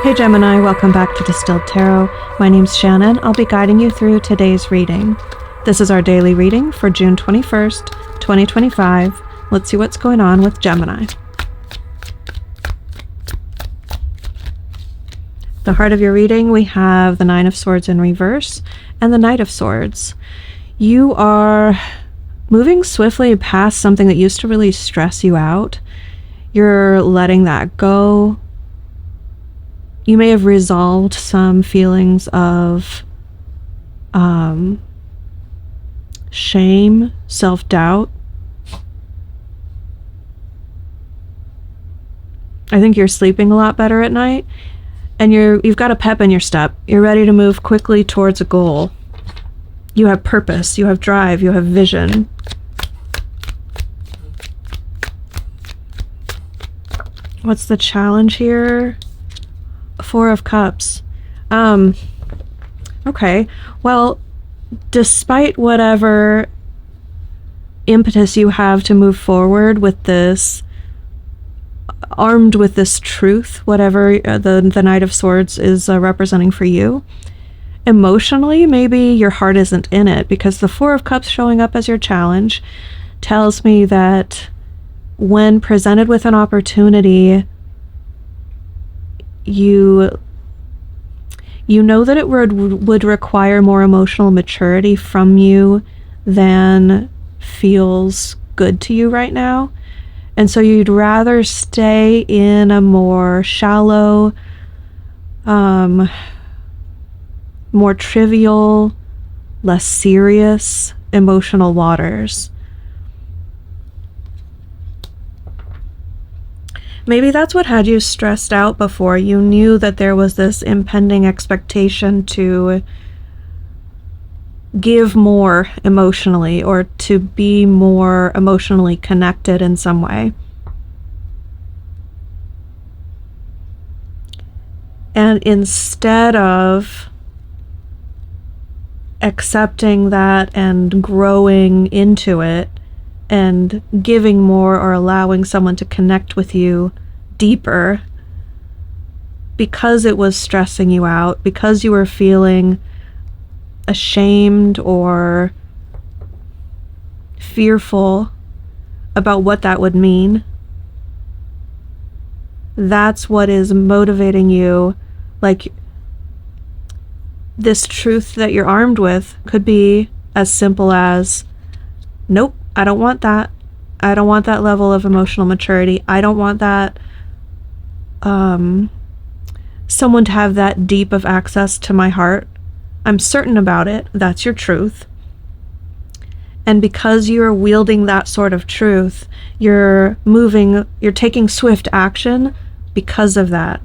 Hey Gemini, welcome back to Distilled Tarot. My name's Shannon. I'll be guiding you through today's reading. This is our daily reading for June 21st, 2025. Let's see what's going on with Gemini. The heart of your reading, we have the Nine of Swords in reverse and the Knight of Swords. You are moving swiftly past something that used to really stress you out. You're letting that go. You may have resolved some feelings of shame, self-doubt. I think you're sleeping a lot better at night, and you've got a pep in your step. You're ready to move quickly towards a goal. You have purpose, you have drive, you have vision. What's the challenge here? Four of Cups. Okay. Well, despite whatever impetus you have to move forward with this, armed with this truth, whatever the Knight of Swords is representing for you, emotionally, maybe your heart isn't in it, because the Four of Cups showing up as your challenge tells me that when presented with an opportunity, you know that it would require more emotional maturity from you than feels good to you right now. And so you'd rather stay in a more shallow, more trivial, less serious emotional waters. Maybe that's what had you stressed out before. You knew that there was this impending expectation to give more emotionally, or to be more emotionally connected in some way. And instead of accepting that and growing into it, and giving more or allowing someone to connect with you deeper, because it was stressing you out, because you were feeling ashamed or fearful about what that would mean, that's what is motivating you. Like, this truth that you're armed with could be as simple as, nope, I don't want that. I don't want that level of emotional maturity. I don't want that someone to have that deep of access to my heart. I'm certain about it. That's your truth. And because you're wielding that sort of truth, you're taking swift action because of that.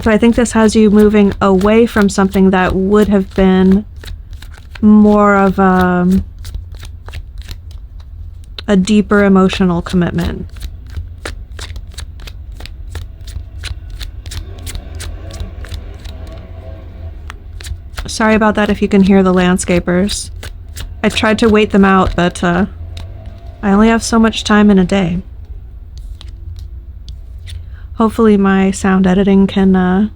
So I think this has you moving away from something that would have been more of a deeper emotional commitment. Sorry about that if you can hear the landscapers. I tried to wait them out, but I only have so much time in a day. Hopefully my sound editing can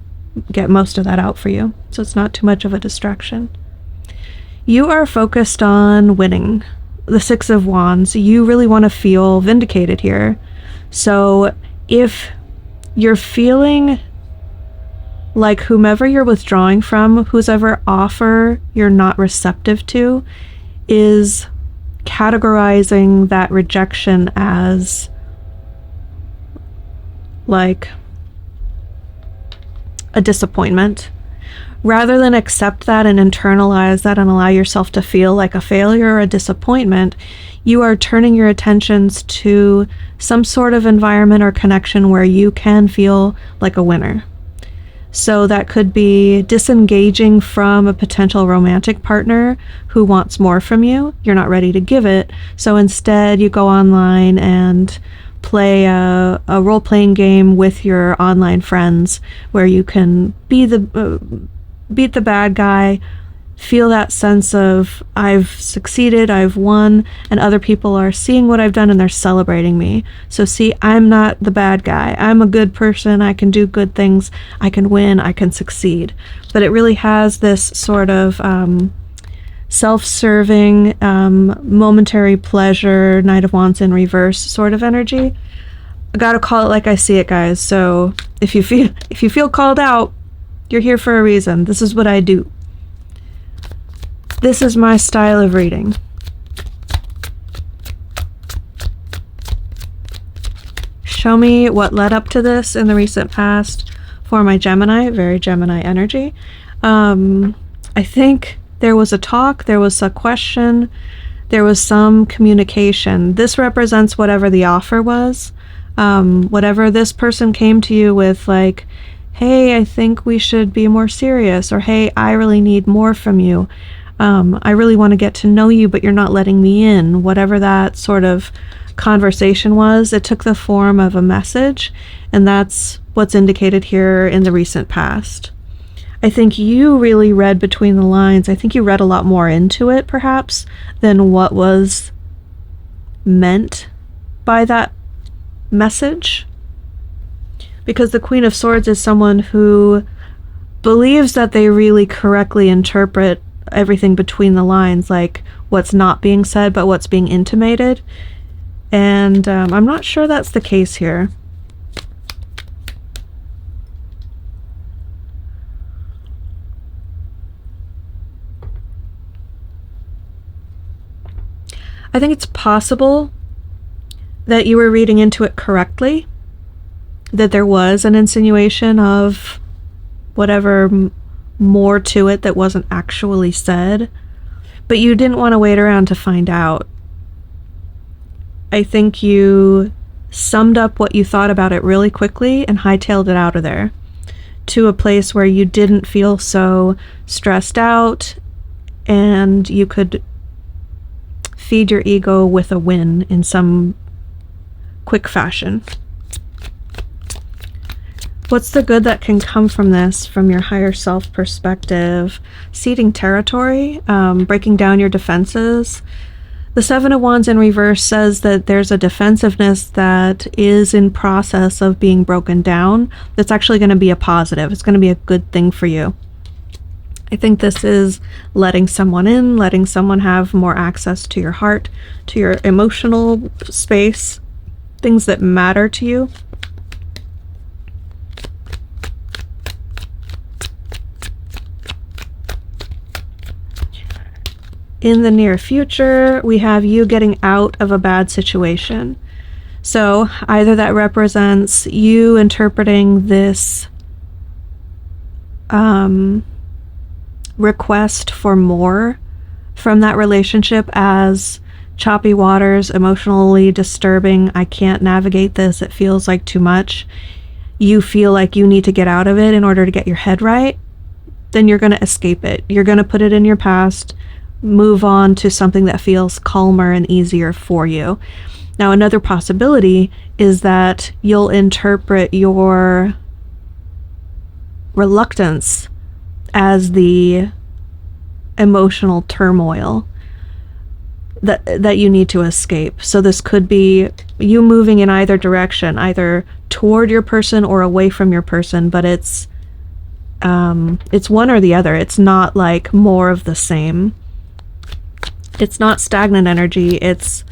get most of that out for you, so it's not too much of a distraction. You are focused on winning. The Six of Wands. You really want to feel vindicated here. So if you're feeling like whomever you're withdrawing from, whoever offer you're not receptive to, is categorizing that rejection as like a disappointment, rather than accept that and internalize that and allow yourself to feel like a failure or a disappointment, you are turning your attentions to some sort of environment or connection where you can feel like a winner. So that could be disengaging from a potential romantic partner who wants more from you. You're not ready to give it. So instead you go online and play a role-playing game with your online friends where you can be beat the bad guy, feel that sense of I've succeeded, I've won, and other people are seeing what I've done and they're celebrating me. So see, I'm not the bad guy. I'm a good person. I can do good things. I can win. I can succeed. But it really has this sort of self-serving, momentary pleasure, Knight of Wands in reverse sort of energy. I gotta call it like I see it, guys. So if you feel called out, you're here for a reason. This is what I do. This is my style of reading. Show me what led up to this in the recent past for my Gemini, very Gemini energy. I think there was a talk, there was a question, there was some communication. This represents whatever the offer was. Whatever this person came to you with, like, hey, I think we should be more serious, or hey, I really need more from you. I really want to get to know you, but you're not letting me in. Whatever that sort of conversation was, it took the form of a message, and that's what's indicated here in the recent past. I think you really read between the lines. I think you read a lot more into it, perhaps, than what was meant by that message. Because the Queen of Swords is someone who believes that they really correctly interpret everything between the lines, like what's not being said but what's being intimated, and I'm not sure that's the case here. I think it's possible that you were reading into it correctly, that there was an insinuation of whatever more to it that wasn't actually said, but you didn't want to wait around to find out. I think you summed up what you thought about it really quickly and hightailed it out of there to a place where you didn't feel so stressed out, and you could feed your ego with a win in some quick fashion. What's the good that can come from this, from your higher self perspective? Ceding territory, breaking down your defenses. The Seven of Wands in reverse says that there's a defensiveness that is in process of being broken down. That's actually going to be a positive. It's going to be a good thing for you. I think this is letting someone in, letting someone have more access to your heart, to your emotional space, things that matter to you. In the near future, we have you getting out of a bad situation. So either that represents you interpreting this request for more from that relationship as choppy waters, emotionally disturbing. I can't navigate this. It feels like too much. You feel like you need to get out of it in order to get your head right. Then you're going to escape it. You're going to put it in your past, move on to something that feels calmer and easier for you. Now, another possibility is that you'll interpret your reluctance as the emotional turmoil that you need to escape. So this could be you moving in either direction, either toward your person or away from your person, but it's one or the other. It's not like more of the same. It's not stagnant energy. It's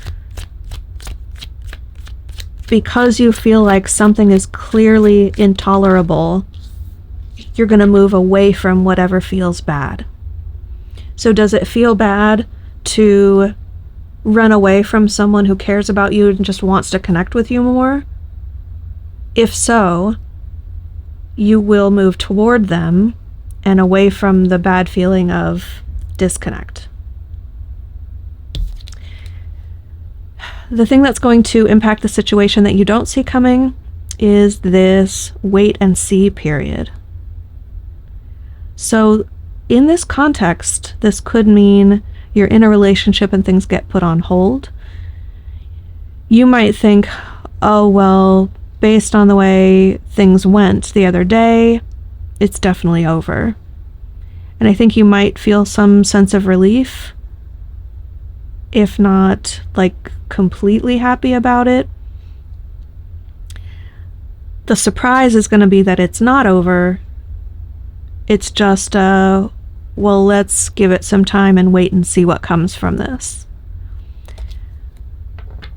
because you feel like something is clearly intolerable, you're going to move away from whatever feels bad. So does it feel bad to run away from someone who cares about you and just wants to connect with you more? If so, you will move toward them and away from the bad feeling of disconnect. The thing that's going to impact the situation that you don't see coming is this wait and see period. So in this context, this could mean you're in a relationship and things get put on hold. You might think, oh, well, based on the way things went the other day, it's definitely over. And I think you might feel some sense of relief, if not like completely happy about it. The surprise is going to be that it's not over. It's just, well, let's give it some time and wait and see what comes from this.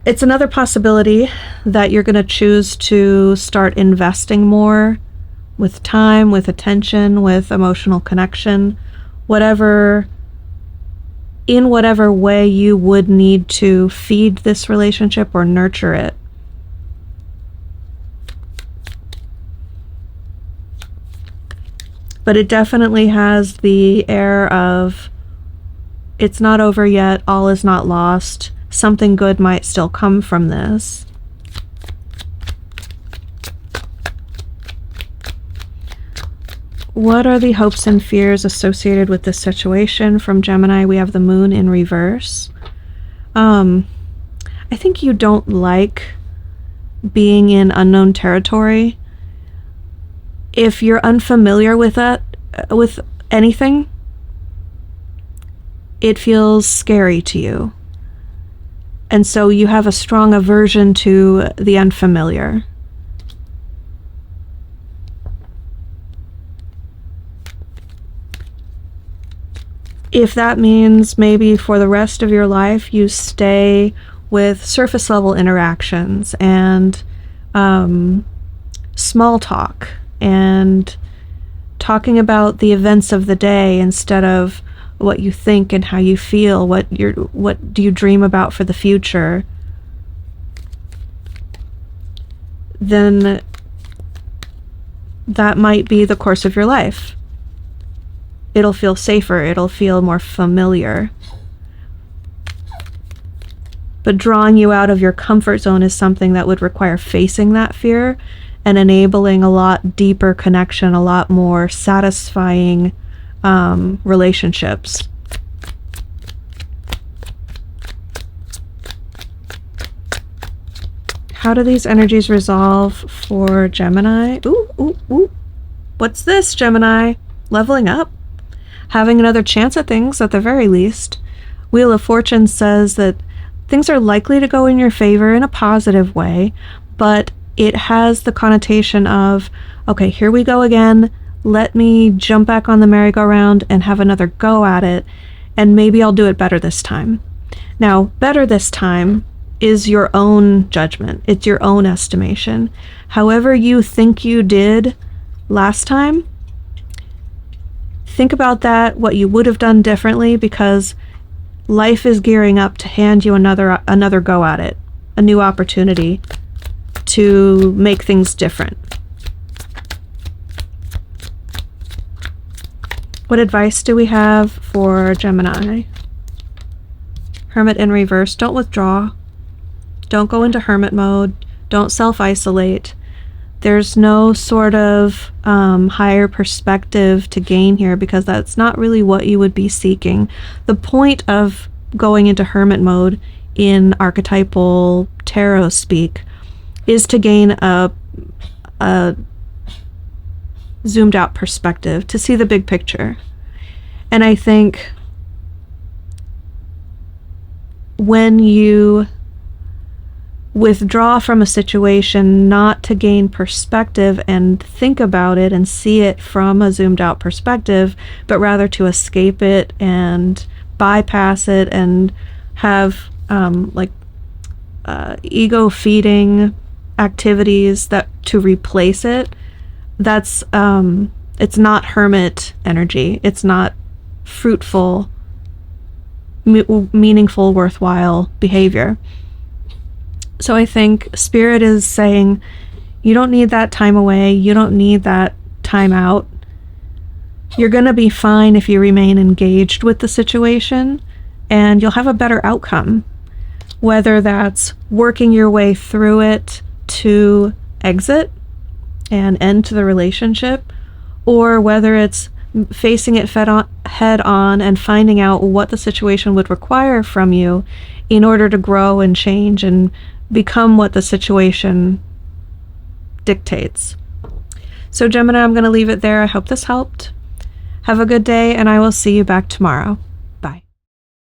It's another possibility that you're going to choose to start investing more with time, with attention, with emotional connection, in whatever way you would need to feed this relationship or nurture it. But it definitely has the air of, it's not over yet, all is not lost, something good might still come from this. What are the hopes and fears associated with this situation? From Gemini, we have the moon in reverse. I think you don't like being in unknown territory. If you're unfamiliar with anything, it feels scary to you. And so you have a strong aversion to the unfamiliar. If that means maybe for the rest of your life you stay with surface level interactions and small talk and talking about the events of the day instead of what you think and how you feel, what do you dream about for the future, then that might be the course of your life. It'll feel safer, it'll feel more familiar. But drawing you out of your comfort zone is something that would require facing that fear and enabling a lot deeper connection, a lot more satisfying relationships. How do these energies resolve for Gemini? Ooh. What's this, Gemini? Leveling up? Having another chance at things, at the very least. Wheel of Fortune says that things are likely to go in your favor in a positive way, but it has the connotation of, okay, here we go again. Let me jump back on the merry-go-round and have another go at it, and maybe I'll do it better this time. Now, better this time is your own judgment. It's your own estimation. However you think you did last time, think about that, what you would have done differently, because life is gearing up to hand you another go at it, a new opportunity to make things different. What advice do we have for Gemini? Hermit in reverse. Don't withdraw. Don't go into hermit mode. Don't self-isolate. There's no sort of higher perspective to gain here, because that's not really what you would be seeking. The point of going into hermit mode in archetypal tarot speak is to gain a zoomed out perspective, to see the big picture. And I think when you withdraw from a situation not to gain perspective and think about it and see it from a zoomed out perspective, but rather to escape it and bypass it and have ego feeding activities that to replace it, that's it's not hermit energy. It's not fruitful, meaningful, worthwhile behavior. So I think Spirit is saying, you don't need that time away. You don't need that time out. You're going to be fine if you remain engaged with the situation, and you'll have a better outcome. Whether that's working your way through it to exit and end to the relationship, or whether it's facing it head on and finding out what the situation would require from you in order to grow and change and become what the situation dictates. So Gemini, I'm going to leave it there. I hope this helped. Have a good day, and I will see you back tomorrow.